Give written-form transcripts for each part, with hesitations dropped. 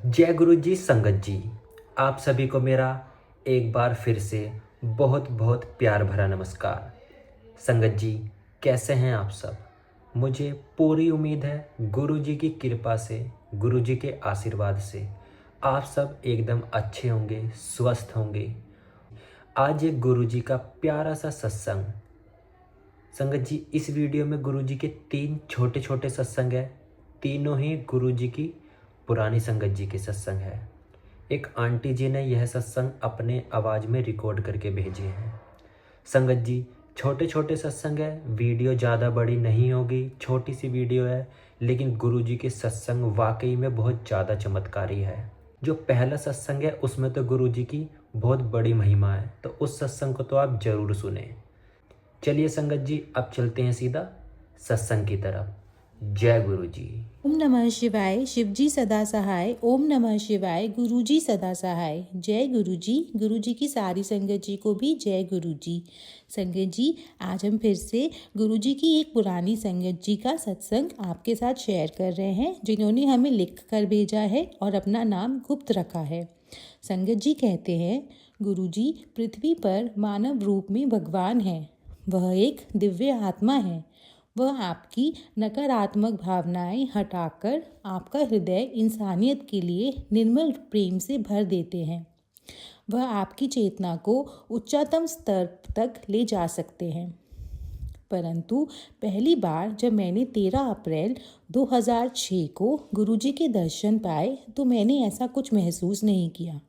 जय गुरु जी संगत जी। आप सभी को मेरा एक बार फिर से बहुत बहुत प्यार भरा नमस्कार। संगत जी, कैसे हैं आप सब? मुझे पूरी उम्मीद है गुरु जी की कृपा से, गुरु जी के आशीर्वाद से आप सब एकदम अच्छे होंगे, स्वस्थ होंगे। आज एक गुरु जी का प्यारा सा सत्संग। संगत जी, इस वीडियो में गुरु जी के 3 छोटे छोटे सत्संग है। तीनों ही गुरु जी की पुरानी संगत जी के सत्संग है। एक आंटी जी ने यह सत्संग अपने आवाज़ में रिकॉर्ड करके भेजे हैं। संगत जी, छोटे छोटे सत्संग है, वीडियो ज़्यादा बड़ी नहीं होगी, छोटी सी वीडियो है, लेकिन गुरु जी के सत्संग वाकई में बहुत ज़्यादा चमत्कारी है। जो पहला सत्संग है उसमें तो गुरु जी की बहुत बड़ी महिमा है, तो उस सत्संग को तो आप ज़रूर सुने। चलिए संगत जी, अब चलते हैं सीधा सत्संग की तरफ। जय गुरु जी। ओम नमः शिवाय। शिवजी सदा सहाय। ओम नमः शिवाय। गुरुजी सदा सहाय। जय गुरुजी। गुरुजी की सारी संगत जी को भी जय गुरुजी। संगत जी, आज हम फिर से गुरुजी की एक पुरानी संगत जी का सत्संग आपके साथ शेयर कर रहे हैं, जिन्होंने हमें लिख कर भेजा है और अपना नाम गुप्त रखा है। संगत जी कहते हैं, गुरुजी पृथ्वी पर मानव रूप में भगवान है। वह एक दिव्य आत्मा है। वह आपकी नकारात्मक भावनाएं हटाकर आपका हृदय इंसानियत के लिए निर्मल प्रेम से भर देते हैं। वह आपकी चेतना को उच्चतम स्तर तक ले जा सकते हैं। परंतु पहली बार जब मैंने 13 अप्रैल 2006 को गुरुजी के दर्शन पाए तो मैंने ऐसा कुछ महसूस नहीं किया।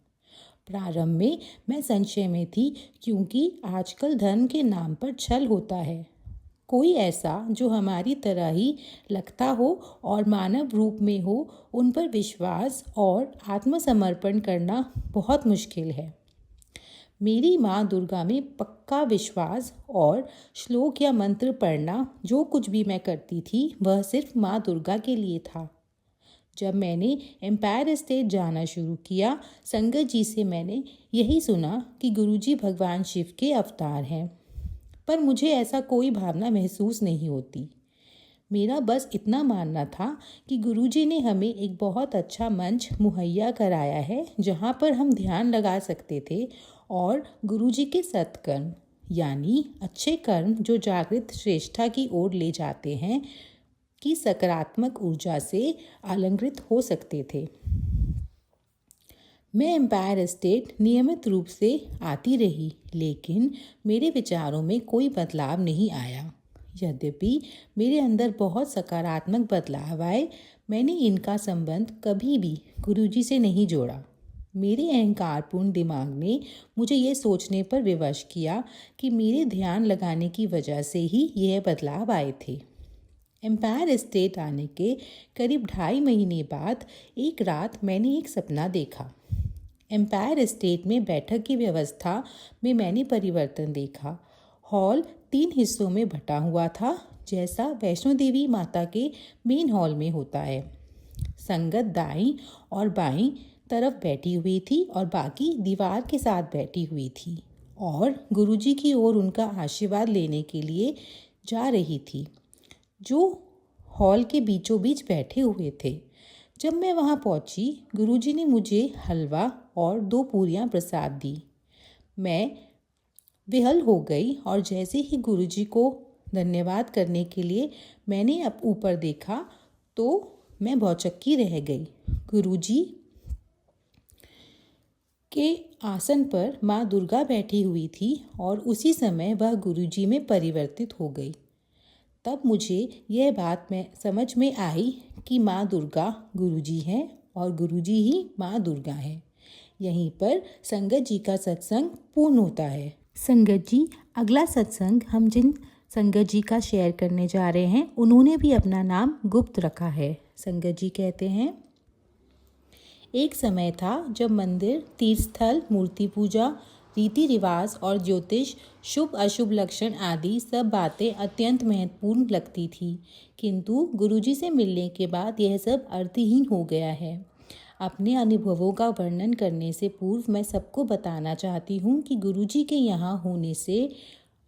प्रारंभ में मैं संशय में थी, क्योंकि आजकल धर्म के नाम पर छल होता है। कोई ऐसा जो हमारी तरह ही लगता हो और मानव रूप में हो, उन पर विश्वास और आत्मसमर्पण करना बहुत मुश्किल है। मेरी माँ दुर्गा में पक्का विश्वास और श्लोक या मंत्र पढ़ना, जो कुछ भी मैं करती थी वह सिर्फ माँ दुर्गा के लिए था। जब मैंने एम्पायर स्टेट जाना शुरू किया, संगत जी से मैंने यही सुना कि गुरुजी भगवान शिव के अवतार हैं, पर मुझे ऐसा कोई भावना महसूस नहीं होती। मेरा बस इतना मानना था कि गुरुजी ने हमें एक बहुत अच्छा मंच मुहैया कराया है, जहाँ पर हम ध्यान लगा सकते थे और गुरुजी के सत्कर्म यानी अच्छे कर्म जो जागृत श्रेष्ठता की ओर ले जाते हैं, की सकारात्मक ऊर्जा से अलंकृत हो सकते थे। मैं एम्पायर स्टेट नियमित रूप से आती रही, लेकिन मेरे विचारों में कोई बदलाव नहीं आया। यद्यपि मेरे अंदर बहुत सकारात्मक बदलाव आए, मैंने इनका संबंध कभी भी गुरुजी से नहीं जोड़ा। मेरे अहंकारपूर्ण दिमाग ने मुझे ये सोचने पर विवश किया कि मेरे ध्यान लगाने की वजह से ही यह बदलाव आए थे। एम्पायर स्टेट आने के करीब 2.5 महीने बाद एक रात मैंने एक सपना देखा। एम्पायर स्टेट में बैठक की व्यवस्था में मैंने परिवर्तन देखा। हॉल 3 हिस्सों में बटा हुआ था, जैसा वैष्णो देवी माता के मेन हॉल में होता है। संगत दाईं और बाईं तरफ बैठी हुई थी और बाकी दीवार के साथ बैठी हुई थी और गुरुजी की ओर उनका आशीर्वाद लेने के लिए जा रही थी, जो हॉल के बीचों बीच बैठे हुए थे। जब मैं वहाँ पहुँची, गुरुजी ने मुझे हलवा और 2 पूरियाँ प्रसाद दी। मैं विहल हो गई और जैसे ही गुरुजी को धन्यवाद करने के लिए मैंने अब ऊपर देखा तो मैं भौचक्की रह गई। गुरुजी के आसन पर माँ दुर्गा बैठी हुई थी और उसी समय वह गुरुजी में परिवर्तित हो गई। तब मुझे यह बात में समझ में आई कि माँ दुर्गा गुरुजी हैं और गुरुजी ही माँ दुर्गा हैं। यहीं पर संगत जी का सत्संग पूर्ण होता है। संगत जी, अगला सत्संग हम जिन संगत जी का शेयर करने जा रहे हैं, उन्होंने भी अपना नाम गुप्त रखा है। संगत जी कहते हैं, एक समय था जब मंदिर, तीर्थस्थल, मूर्ति पूजा, रीति रिवाज और ज्योतिष, शुभ अशुभ लक्षण आदि सब बातें अत्यंत महत्वपूर्ण लगती थी, किंतु गुरुजी से मिलने के बाद यह सब अर्थहीन हो गया है। अपने अनुभवों का वर्णन करने से पूर्व मैं सबको बताना चाहती हूँ कि गुरुजी के यहाँ होने से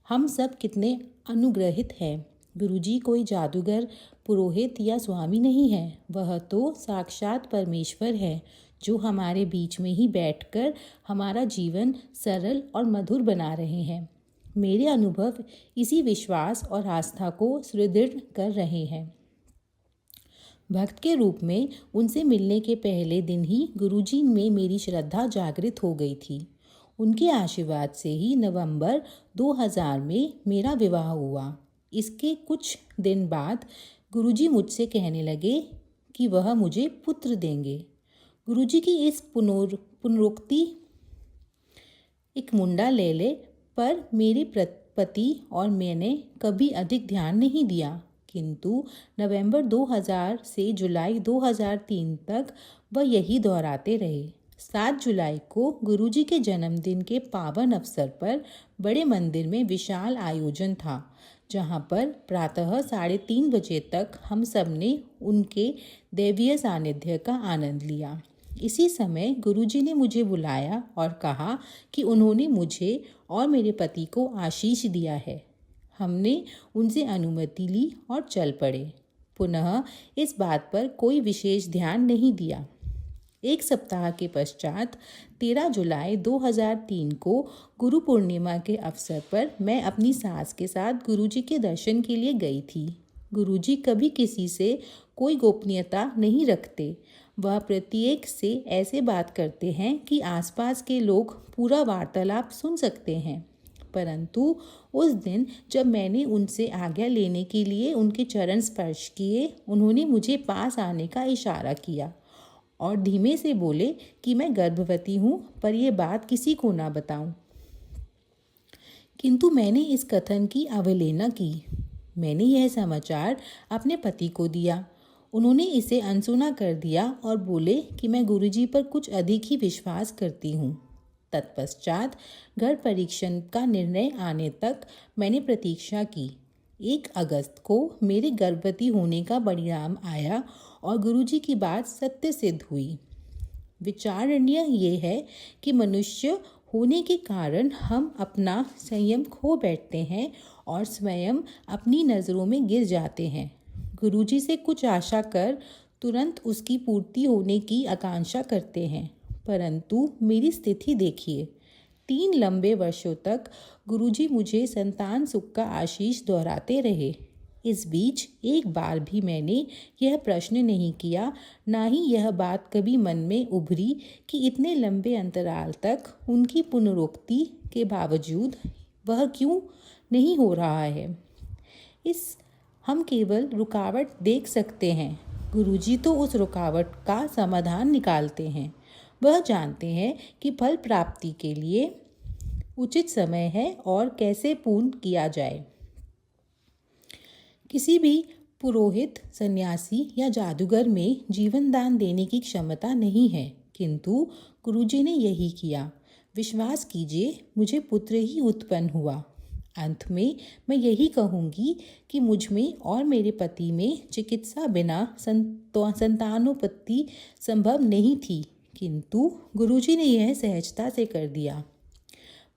हम सब कितने अनुग्रहित हैं। गुरुजी कोई जादूगर, पुरोहित या स्वामी नहीं है। वह तो साक्षात परमेश्वर है जो हमारे बीच में ही बैठकर हमारा जीवन सरल और मधुर बना रहे हैं। मेरे अनुभव इसी विश्वास और आस्था को सुदृढ़ कर रहे हैं। भक्त के रूप में उनसे मिलने के पहले दिन ही गुरुजी में मेरी श्रद्धा जागृत हो गई थी। उनके आशीर्वाद से ही नवंबर 2000 में मेरा विवाह हुआ। इसके कुछ दिन बाद गुरुजी मुझसे कहने लगे कि वह मुझे पुत्र देंगे। गुरुजी की इस पुनरोक्ति एक मुंडा ले ले पर मेरे पति और मैंने कभी अधिक ध्यान नहीं दिया, किंतु नवंबर 2000 से जुलाई 2003 तक वह यही दोहराते रहे। 7 जुलाई को गुरुजी के जन्मदिन के पावन अवसर पर बड़े मंदिर में विशाल आयोजन था, जहाँ पर प्रातः 3:30 बजे तक हम सब ने उनके दैवीय सानिध्य का आनंद लिया। इसी समय गुरुजी ने मुझे बुलाया और कहा कि उन्होंने मुझे और मेरे पति को आशीष दिया है। हमने उनसे अनुमति ली और चल पड़े। पुनः इस बात पर कोई विशेष ध्यान नहीं दिया। एक सप्ताह के पश्चात 13 जुलाई 2003 को गुरु पूर्णिमा के अवसर पर मैं अपनी सास के साथ गुरुजी के दर्शन के लिए गई थी। गुरुजी कभी किसी से कोई गोपनीयता नहीं रखते। वह प्रत्येक से ऐसे बात करते हैं कि आसपास के लोग पूरा वार्तालाप सुन सकते हैं। परंतु उस दिन जब मैंने उनसे आज्ञा लेने के लिए उनके चरण स्पर्श किए, उन्होंने मुझे पास आने का इशारा किया और धीमे से बोले कि मैं गर्भवती हूँ, पर यह बात किसी को ना बताऊं। किंतु मैंने इस कथन की अवहेलना की। मैंने यह समाचार अपने पति को दिया। उन्होंने इसे अनसुना कर दिया और बोले कि मैं गुरुजी पर कुछ अधिक ही विश्वास करती हूँ। तत्पश्चात गर्भ परीक्षण का निर्णय आने तक मैंने प्रतीक्षा की। 1 अगस्त को मेरे गर्भवती होने का परिणाम आया और गुरुजी की बात सत्य सिद्ध हुई। विचारणीय ये है कि मनुष्य होने के कारण हम अपना संयम खो बैठते हैं और स्वयं अपनी नज़रों में गिर जाते हैं। गुरुजी से कुछ आशा कर तुरंत उसकी पूर्ति होने की आकांक्षा करते हैं, परंतु मेरी स्थिति देखिए। 3 लंबे वर्षों तक गुरुजी मुझे संतान सुख का आशीष दोहराते रहे। इस बीच एक बार भी मैंने यह प्रश्न नहीं किया, ना ही यह बात कभी मन में उभरी कि इतने लंबे अंतराल तक उनकी पुनरोक्ति के बावजूद वह क्यों नहीं हो रहा है। हम केवल रुकावट देख सकते हैं। गुरुजी तो उस रुकावट का समाधान निकालते हैं। वह जानते हैं कि फल प्राप्ति के लिए उचित समय है और कैसे पूर्ण किया जाए। किसी भी पुरोहित, सन्यासी या जादूगर में जीवन दान देने की क्षमता नहीं है, किंतु गुरुजी ने यही किया। विश्वास कीजिए, मुझे पुत्र ही उत्पन्न हुआ। अंत में मैं यही कहूँगी कि मुझ में और मेरे पति में चिकित्सा बिना संतानोत्पत्ति संभव नहीं थी, किंतु गुरुजी ने यह सहजता से कर दिया।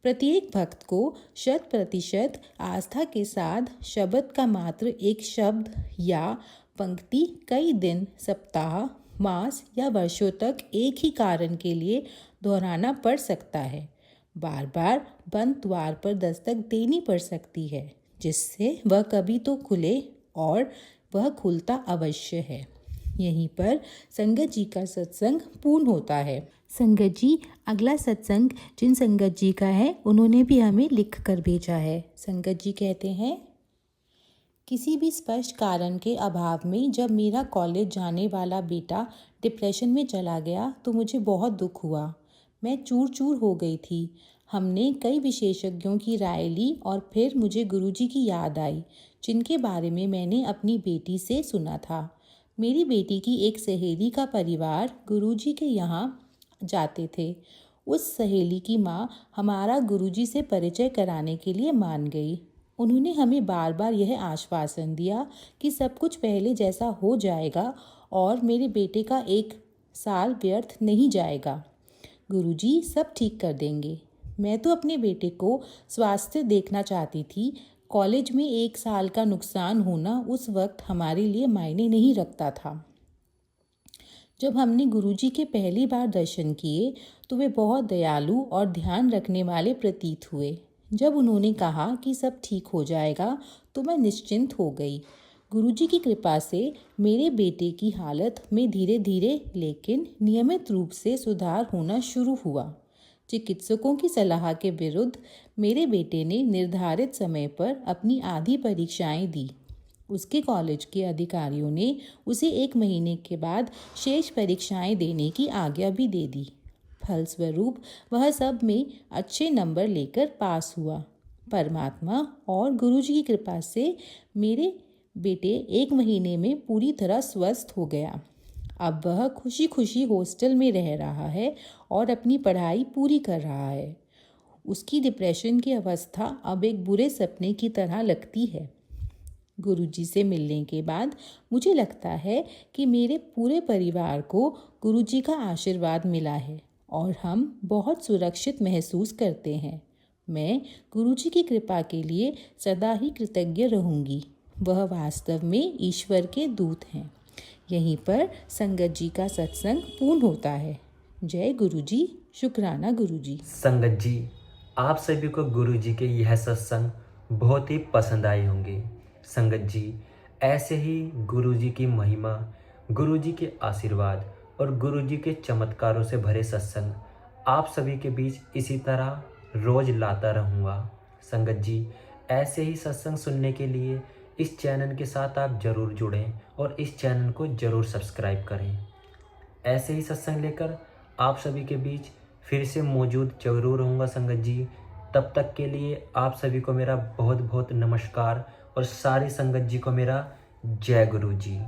प्रत्येक भक्त को 100% आस्था के साथ शब्द का मात्र एक शब्द या पंक्ति कई दिन, सप्ताह, मास या वर्षों तक एक ही कारण के लिए दोहराना पड़ सकता है। बार बार बंद द्वार पर दस्तक देनी पड़ सकती है, जिससे वह कभी तो खुले, और वह खुलता अवश्य है। यहीं पर संगत जी का सत्संग पूर्ण होता है। संगत जी, अगला सत्संग जिन संगत जी का है उन्होंने भी हमें लिख कर भेजा है। संगत जी कहते हैं, किसी भी स्पष्ट कारण के अभाव में जब मेरा कॉलेज जाने वाला बेटा डिप्रेशन में चला गया तो मुझे बहुत दुख हुआ। मैं चूर चूर हो गई थी। हमने कई विशेषज्ञों की राय ली और फिर मुझे गुरुजी की याद आई, जिनके बारे में मैंने अपनी बेटी से सुना था। मेरी बेटी की एक सहेली का परिवार गुरुजी के यहाँ जाते थे। उस सहेली की माँ हमारा गुरुजी से परिचय कराने के लिए मान गई। उन्होंने हमें बार बार यह आश्वासन दिया कि सब कुछ पहले जैसा हो जाएगा और मेरे बेटे का 1 साल व्यर्थ नहीं जाएगा। गुरुजी सब ठीक कर देंगे। मैं तो अपने बेटे को स्वास्थ्य देखना चाहती थी। कॉलेज में 1 साल का नुकसान होना उस वक्त हमारे लिए मायने नहीं रखता था। जब हमने गुरुजी के पहली बार दर्शन किए तो वे बहुत दयालु और ध्यान रखने वाले प्रतीत हुए। जब उन्होंने कहा कि सब ठीक हो जाएगा तो मैं निश्चिंत हो गई। गुरुजी की कृपा से मेरे बेटे की हालत में धीरे धीरे लेकिन नियमित रूप से सुधार होना शुरू हुआ। चिकित्सकों की सलाह के विरुद्ध मेरे बेटे ने निर्धारित समय पर अपनी आधी परीक्षाएं दी। उसके कॉलेज के अधिकारियों ने उसे 1 महीने के बाद शेष परीक्षाएं देने की आज्ञा भी दे दी। फलस्वरूप वह सब में अच्छे नंबर लेकर पास हुआ। परमात्मा और गुरुजी की कृपा से मेरे बेटे 1 महीने में पूरी तरह स्वस्थ हो गया। अब वह खुशी खुशी हॉस्टल में रह रहा है और अपनी पढ़ाई पूरी कर रहा है। उसकी डिप्रेशन की अवस्था अब एक बुरे सपने की तरह लगती है। गुरुजी से मिलने के बाद मुझे लगता है कि मेरे पूरे परिवार को गुरुजी का आशीर्वाद मिला है और हम बहुत सुरक्षित महसूस करते हैं। मैं गुरुजी की कृपा के लिए सदा ही कृतज्ञ रहूँगी। वह वास्तव में ईश्वर के दूत हैं। यहीं पर संगत जी का सत्संग पूर्ण होता है। जय गुरुजी, शुक्राना गुरुजी। संगत जी, आप सभी को गुरुजी के यह सत्संग बहुत ही पसंद आए होंगे। संगत जी, ऐसे ही गुरुजी की महिमा, गुरुजी के आशीर्वाद और गुरुजी के चमत्कारों से भरे सत्संग आप सभी के बीच इसी तरह रोज लाता रहूँगा। संगत जी, ऐसे ही सत्संग सुनने के लिए इस चैनल के साथ आप ज़रूर जुड़ें और इस चैनल को ज़रूर सब्सक्राइब करें। ऐसे ही सत्संग लेकर आप सभी के बीच फिर से मौजूद ज़रूर रहूँगा संगत जी। तब तक के लिए आप सभी को मेरा बहुत बहुत नमस्कार और सारी संगत जी को मेरा जय गुरु जी।